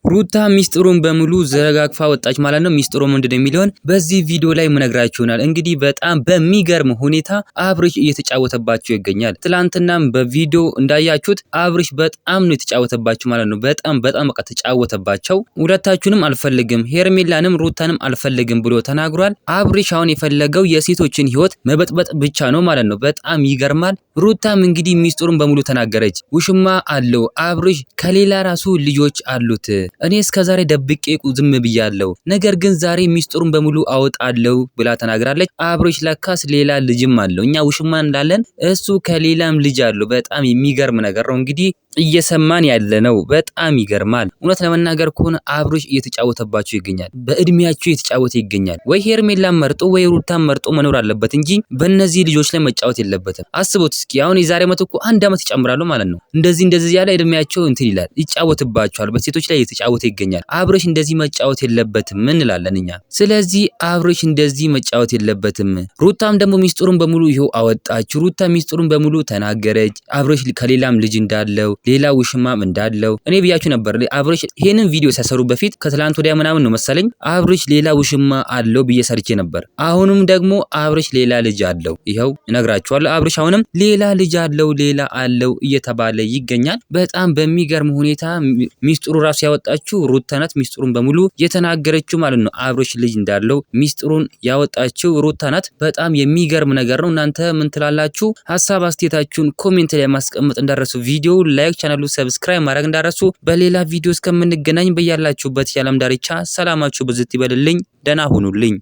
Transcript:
ሩታ ሚስጥሩን በሙሉ ዘረጋግፋ ወጣች ማለት ነው። ሚስጥሩ ምንድነው የሚለውን በዚህ ቪዲዮ ላይ ምነግራችሁ ይሆናል። እንግዲህ በጣም በሚገርም ሁኔታ አብርሽ እየተጫወተባቸው ይገኛል። ትላንትናም በቪዲዮ እንዳያችሁት አብርሽ በጣም ነው የተጫወተባቸው ማለት ነው። በጣም በቃ ተጫወተባቸው። ሁለታችሁንም አልፈልግም፣ ሄርሜላንም ሩታንም አልፈልግም ብሎ ተናግሯል። አብርሽ አሁን የፈለገው የሴቶችን ህይወት መበጥበጥ ብቻ ነው ማለት ነው። በጣም ይገርማል። ሩታም እንግዲህ ሚስጥሩን በሙሉ ተናገረች። ውሽማ አለው አብርሽ ከሌላ ራሱ ልጆች አሉት። እኔ እስከዛሬ ደብቄ ዝም ብያለሁ፣ ነገር ግን ዛሬ ሚስጥሩን በሙሉ አወጣለሁ ብላ ተናግራለች። አብርሽ ለካስ ሌላ ልጅም አለው። እኛ ውሽማ እንዳለን እሱ ከሌላም ልጅ አለው። በጣም የሚገርም ነገር ነው እንግዲህ እየሰማን ያለ ነው። በጣም ይገርማል። እውነት ለመናገር ከሆነ አብርሽ እየተጫወተባቸው ይገኛል። በእድሜያቸው እየተጫወተ ይገኛል። ወይ ሄርሜላን መርጦ ወይ ሩታን መርጦ መኖር አለበት እንጂ በእነዚህ ልጆች ላይ መጫወት የለበትም። አስቡት እስኪ አሁን የዛሬ ዓመት እኮ 1 ዓመት ይጨምራሉ ማለት ነው። እንደዚህ ያለ እድሜያቸው እንትን ይላል፣ ይጫወትባቸዋል። በሴቶች ላይ እየተጫወተ ይገኛል። አብርሽ እንደዚህ መጫወት የለበትም እንላለን እኛ። ስለዚህ አብርሽ እንደዚህ መጫወት የለበትም። ሩታም ደግሞ ሚስጥሩን በሙሉ ይሄው አወጣች። ሩታ ሚስጥሩን በሙሉ ተናገረች። አብርሽ ከሌላም ልጅ እንዳለው ሌላ ውሽማም እንዳለው እኔ ብያችሁ ነበር። አብርሽ ይሄንን ቪዲዮ ሲያሰሩ በፊት ከትላንት ወዲያ ምናምን ነው መሰለኝ አብርሽ ሌላ ውሽማ አለው ብዬ ሰርቼ ነበር። አሁንም ደግሞ አብርሽ ሌላ ልጅ አለው። ይሄው እነግራችኋለሁ። አብርሽ አሁንም ሌላ ልጅ አለው እየተባለ ይገኛል። በጣም በሚገርም ሁኔታ ሚስጥሩ ራሱ ያወጣችው ሩታ ናት። ሚስጥሩን በሙሉ የተናገረችው ማለት ነው። አብርሽ ልጅ እንዳለው ሚስጥሩን ያወጣችው ሩታ ናት። በጣም የሚገርም ነገር ነው። እናንተ ምን ትላላችሁ? ሀሳብ አስተያየታችሁን ኮሜንት ላይ ማስቀመጥ እንዳረሱ፣ ቪዲዮ ላይክ፣ ቻናሉ ሰብስክራይብ ማድረግ እንዳረሱ። በሌላ ቪዲዮ እስከምንገናኝ በያላችሁበት የዓለም ዳርቻ ሰላማችሁ ብዝት ይበልልኝ። ደህና ሁኑልኝ።